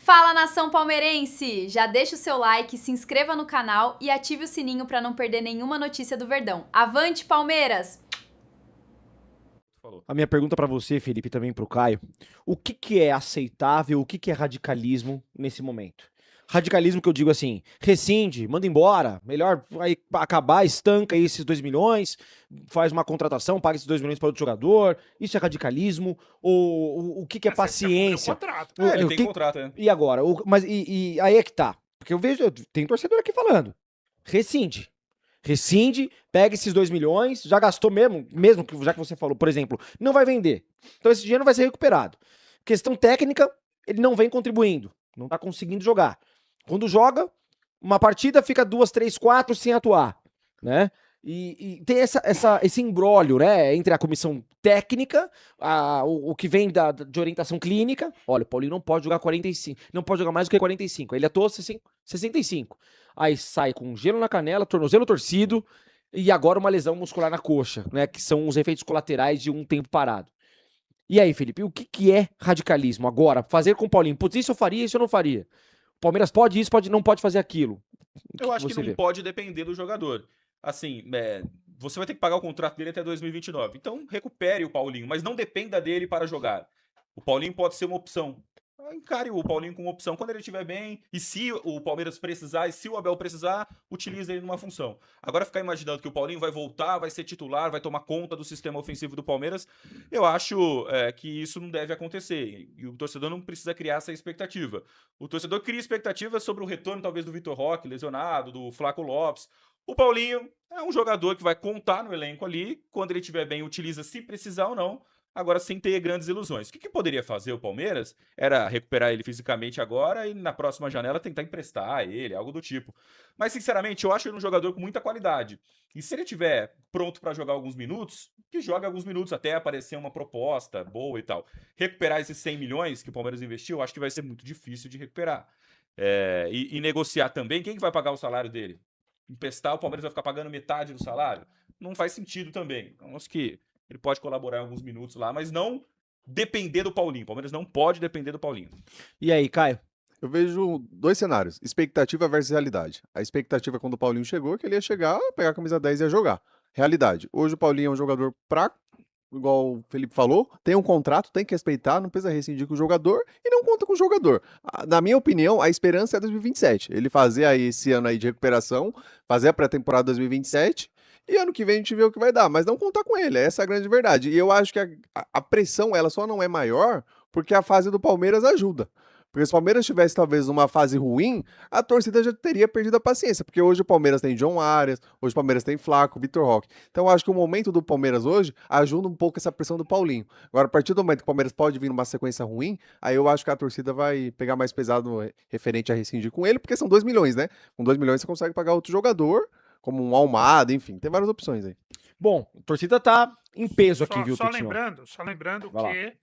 Fala, nação palmeirense! Já deixa o seu like, se inscreva no canal e ative o sininho para não perder nenhuma notícia do Verdão. Avante, Palmeiras! A minha pergunta pra você, Felipe, e também pro Caio, o que é aceitável, o que é radicalismo nesse momento? Radicalismo que eu digo assim, rescinde, manda embora, melhor vai acabar, estanca aí esses 2 milhões, faz uma contratação, paga esses 2 milhões para outro jogador, isso é radicalismo? Ou o que é paciência? Contrato. Ele tem contrato, né? E agora? Mas aí é que tá, porque eu vejo, tem torcedor aqui falando, rescinde, pega esses 2 milhões, já gastou mesmo que já que você falou, por exemplo, não vai vender. Então esse dinheiro não vai ser recuperado. Questão técnica, ele não vem contribuindo, não tá conseguindo jogar. Quando joga, uma partida fica 2, 3, 4 sem atuar, né? E tem esse imbróglio, né, entre a comissão técnica, o que vem de orientação clínica. Olha, o Paulinho não pode jogar 45, não pode jogar mais do que 45. Ele atuou 65. Aí sai com gelo na canela, tornozelo torcido e agora uma lesão muscular na coxa, né, que são os efeitos colaterais de um tempo parado. E aí, Felipe, o que é radicalismo agora? Fazer com o Paulinho, putz, isso eu faria, isso eu não faria. O Palmeiras pode isso, não pode fazer aquilo. Eu acho que não pode depender do jogador. Assim, você vai ter que pagar o contrato dele até 2029. Então, recupere o Paulinho, mas não dependa dele para jogar. O Paulinho pode ser uma opção. Encare o Paulinho como opção quando ele estiver bem. E se o Palmeiras precisar, e se o Abel precisar, utilize ele numa função. Agora, ficar imaginando que o Paulinho vai voltar, vai ser titular, vai tomar conta do sistema ofensivo do Palmeiras, eu acho que isso não deve acontecer. E o torcedor não precisa criar essa expectativa. O torcedor cria expectativa sobre o retorno, talvez, do Vitor Roque, lesionado, do Flaco Lopes. O Paulinho é um jogador que vai contar no elenco ali. Quando ele estiver bem, utiliza se precisar ou não. Agora, sem ter grandes ilusões. O que poderia fazer o Palmeiras era recuperar ele fisicamente agora e na próxima janela tentar emprestar ele, algo do tipo. Mas, sinceramente, eu acho ele um jogador com muita qualidade. E se ele estiver pronto para jogar alguns minutos, que jogue alguns minutos até aparecer uma proposta boa e tal. Recuperar esses 100 milhões que o Palmeiras investiu, eu acho que vai ser muito difícil de recuperar. E negociar também, quem que vai pagar o salário dele? Emprestar, o Palmeiras vai ficar pagando metade do salário? Não faz sentido também. Então, acho que ele pode colaborar em alguns minutos lá, mas não depender do Paulinho. O Palmeiras não pode depender do Paulinho. E aí, Caio? Eu vejo 2 cenários, expectativa versus realidade. A expectativa quando o Paulinho chegou, que ele ia chegar, pegar a camisa 10 e ia jogar. Realidade, hoje o Paulinho é um jogador fraco, igual o Felipe falou, tem um contrato, tem que respeitar, não precisa rescindir com o jogador e não conta com o jogador. Na minha opinião, a esperança é 2027. Ele fazer aí esse ano aí de recuperação, fazer a pré-temporada 2027 e ano que vem a gente vê o que vai dar, mas não contar com ele, essa é a grande verdade. E eu acho que a pressão, ela só não é maior porque a fase do Palmeiras ajuda. Porque se o Palmeiras estivesse talvez numa fase ruim, a torcida já teria perdido a paciência. Porque hoje o Palmeiras tem John Arias, hoje o Palmeiras tem Flaco, Vitor Roque. Então eu acho que o momento do Palmeiras hoje ajuda um pouco essa pressão do Paulinho. Agora, a partir do momento que o Palmeiras pode vir numa sequência ruim, aí eu acho que a torcida vai pegar mais pesado referente a rescindir com ele, porque são 2 milhões, né? Com 2 milhões você consegue pagar outro jogador, como um Almada, enfim, tem várias opções aí. Bom, a torcida tá em peso aqui, viu, Só Tutinho? lembrando que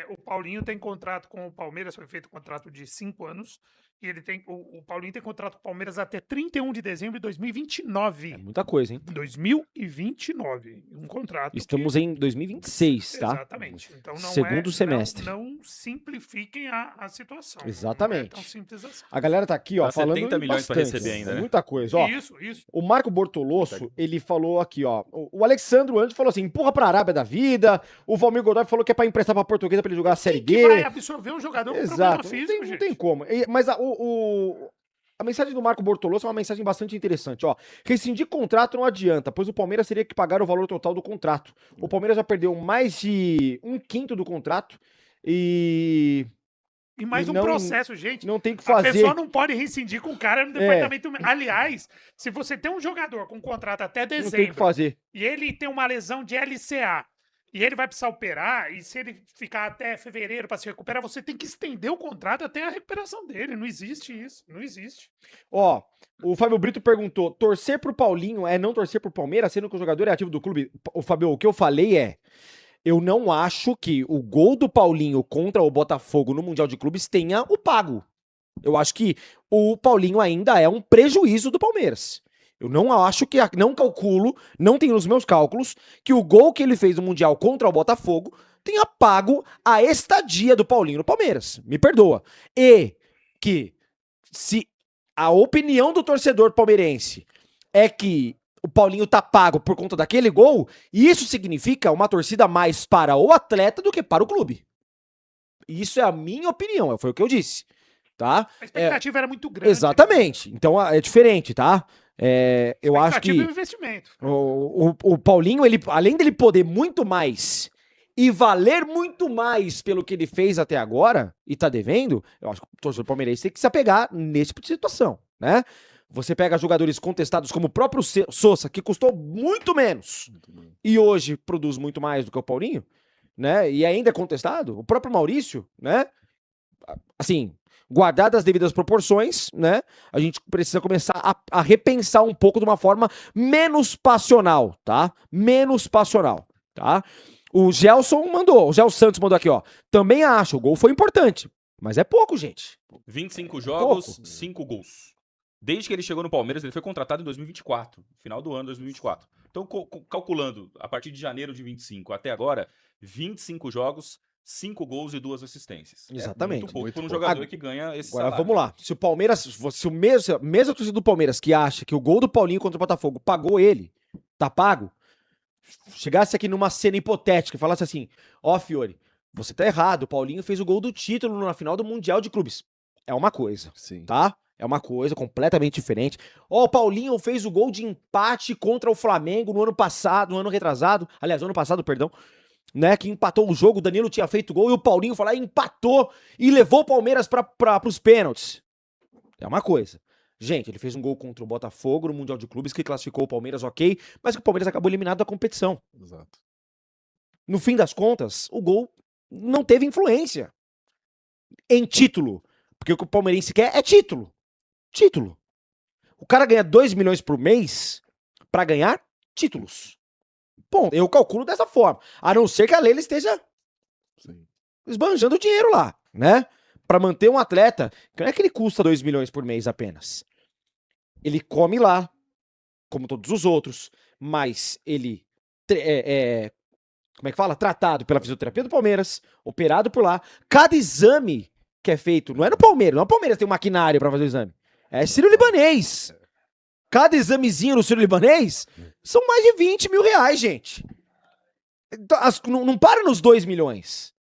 o Paulinho tem contrato com o Palmeiras, foi feito um contrato de 5 anos, e ele tem o Paulinho tem contrato com o Palmeiras até 31 de dezembro de 2029. É muita coisa, hein? 2029, um contrato. Estamos em 2026, tá? Exatamente. Então não Segundo semestre. Não simplifiquem a situação. Exatamente. Não é tão simples assim. A galera tá aqui, ó, Dá falando 70 milhões pra bastante, receber ainda, né? muita coisa, ó. Isso. O Marco Bortolosso, ele falou aqui, ó, o Alexandro antes falou assim, empurra pra Arábia da vida, o Valmir Godoy falou que é pra emprestar pra Portuguesa pra ele jogar a Série Quem G. que vai absorver um jogador com problema Exato, físico, não gente? tem como. Mas a mensagem do Marco Bortolosso é uma mensagem bastante interessante, ó. Rescindir contrato não adianta, pois o Palmeiras teria que pagar o valor total do contrato. O Palmeiras já perdeu mais de 1/5 do contrato e mais e um não- processo, gente. não tem o que A fazer. pessoa não pode rescindir com o cara no departamento. Aliás, se você tem um jogador com contrato até Não tem o que dezembro fazer. e ele tem uma lesão de LCA e ele vai precisar operar, e se ele ficar até fevereiro para se recuperar, você tem que estender o contrato até a recuperação dele. Não existe isso. Não existe. Ó, o Fábio Brito perguntou, torcer pro Paulinho é não torcer pro Palmeiras, sendo que o jogador é ativo do clube? O Fábio, o que eu falei é, eu não acho que o gol do Paulinho contra o Botafogo no Mundial de Clubes tenha o pago. Eu acho que o Paulinho ainda é um prejuízo do Palmeiras. Eu não acho que, não calculo, não tenho nos meus cálculos, que o gol que ele fez no Mundial contra o Botafogo tenha pago a estadia do Paulinho no Palmeiras. Me perdoa. E que se a opinião do torcedor palmeirense é que o Paulinho tá pago por conta daquele gol, isso significa uma torcida mais para o atleta do que para o clube. Isso é a minha opinião, foi o que eu disse, tá? A expectativa era muito grande. Exatamente. Então é diferente, tá? Eu acho que Expectativa e investimento. o Paulinho, ele, além dele poder muito mais e valer muito mais pelo que ele fez até agora e tá devendo, eu acho que o torcedor palmeirense tem que se apegar nesse tipo de situação, né? Você pega jogadores contestados como o próprio Sousa, que custou muito menos e hoje produz muito mais do que o Paulinho, né? E ainda é contestado. O próprio Maurício, né? Assim, guardadas as devidas proporções, né? A gente precisa começar a repensar um pouco de uma forma menos passional, tá? Menos passional, tá? O Gelson Santos mandou aqui, ó. Também acho, o gol foi importante, mas é pouco, gente. 25 jogos, 5 gols. Desde que ele chegou no Palmeiras, ele foi contratado em 2024, final do ano de 2024. Então, calculando, a partir de janeiro de 25 até agora, 25 jogos, 5 gols e 2 assistências. Exatamente. É muito pouco Muito por um pouco. jogador que ganha esse Agora, salário. vamos lá. Se o Palmeiras, se a mesma torcida do Palmeiras que acha que o gol do Paulinho contra o Botafogo pagou ele, tá pago, chegasse aqui numa cena hipotética e falasse assim, ó, Fiore, você tá errado, o Paulinho fez o gol do título na final do Mundial de Clubes. É uma coisa, Sim. tá? É uma coisa completamente diferente. Ó, o Paulinho fez o gol de empate contra o Flamengo no ano passado, no ano retrasado, aliás, no ano passado, perdão, né, que empatou o jogo, o Danilo tinha feito gol e o Paulinho foi lá e empatou e levou o Palmeiras pros pênaltis. É uma coisa. Gente, ele fez um gol contra o Botafogo no Mundial de Clubes que classificou o Palmeiras, ok, mas que o Palmeiras acabou eliminado da competição. Exato. No fim das contas, o gol não teve influência em título, porque o que o palmeirense quer é título. Título. O cara ganha 2 milhões por mês pra ganhar títulos. Bom, eu calculo dessa forma. A não ser que a Leila esteja Sim. esbanjando dinheiro lá, né? Pra manter um atleta, que não é que ele custa 2 milhões por mês apenas. Ele come lá, como todos os outros, mas ele como é que fala? Tratado pela fisioterapia do Palmeiras, operado por lá. Cada exame que é feito, não é no Palmeiras, não é o Palmeiras tem um maquinário pra fazer o exame. É sírio-libanês. Cada examezinho no sírio-libanês são mais de 20 mil reais, gente. Então, não para nos 2 milhões.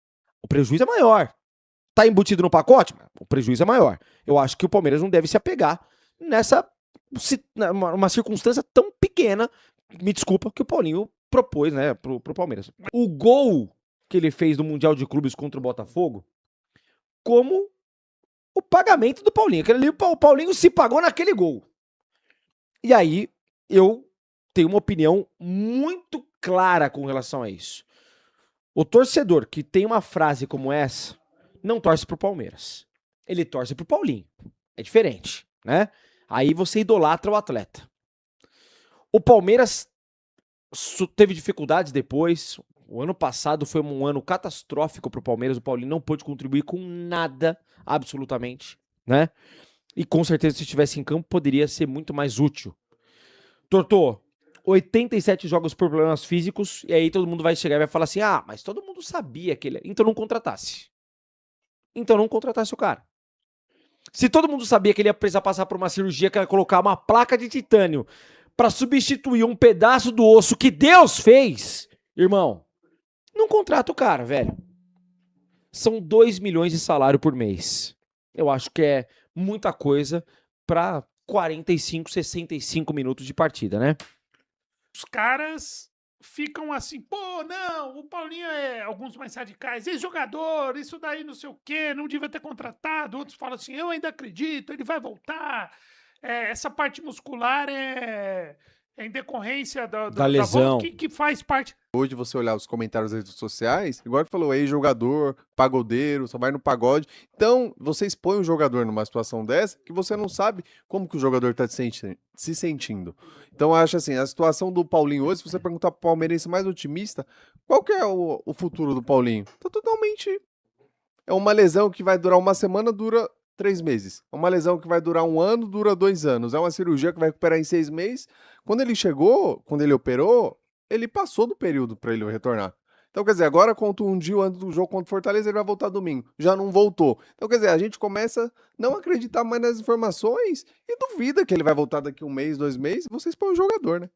O prejuízo é maior. Tá embutido no pacote? O prejuízo é maior. Eu acho que o Palmeiras não deve se apegar nessa uma circunstância tão pequena, me desculpa, que o Paulinho propôs, né, pro Palmeiras. O gol que ele fez no Mundial de Clubes contra o Botafogo, como o pagamento do Paulinho. Aquele ali, o Paulinho se pagou naquele gol. E aí, eu tenho uma opinião muito clara com relação a isso. O torcedor que tem uma frase como essa, não torce pro Palmeiras. Ele torce pro Paulinho. É diferente, né? Aí você idolatra o atleta. O Palmeiras teve dificuldades depois. O ano passado foi um ano catastrófico pro Palmeiras. O Paulinho não pôde contribuir com nada, absolutamente, né? E com certeza, se estivesse em campo, poderia ser muito mais útil. Tortô, 87 jogos por problemas físicos, e aí todo mundo vai chegar e vai falar assim, ah, mas todo mundo sabia que ele... Então não contratasse. Então não contratasse o cara. Se todo mundo sabia que ele ia precisar passar por uma cirurgia que ia colocar uma placa de titânio pra substituir um pedaço do osso que Deus fez, irmão, não contrata o cara, velho. São 2 milhões de salário por mês. Eu acho que é muita coisa pra 45, 65 minutos de partida, né? Os caras ficam assim, pô, não, o Paulinho é alguns mais radicais, esse jogador, isso daí não sei o quê, não devia ter contratado. Outros falam assim, eu ainda acredito, ele vai voltar. Essa parte muscular é em decorrência da lesão. volta que faz parte. Hoje você olhar os comentários das redes sociais, igual ele falou, ex-jogador, pagodeiro, só vai no pagode. Então, você expõe o jogador numa situação dessa que você não sabe como que o jogador tá se sentindo. Então, eu acho assim, a situação do Paulinho hoje, se você perguntar pro palmeirense mais otimista, qual que é o futuro do Paulinho? Tá totalmente... É uma lesão que vai durar uma semana, dura 3 meses. É uma lesão que vai durar 1 ano, dura 2 anos. É uma cirurgia que vai recuperar em 6 meses. Quando ele chegou, quando ele operou, ele passou do período para ele retornar. Então, quer dizer, agora conta um dia antes do jogo contra o Fortaleza, ele vai voltar domingo. Já não voltou. Então, quer dizer, a gente começa a não acreditar mais nas informações e duvida que ele vai voltar daqui 1 mês, 2 meses, vocês põem o jogador, né?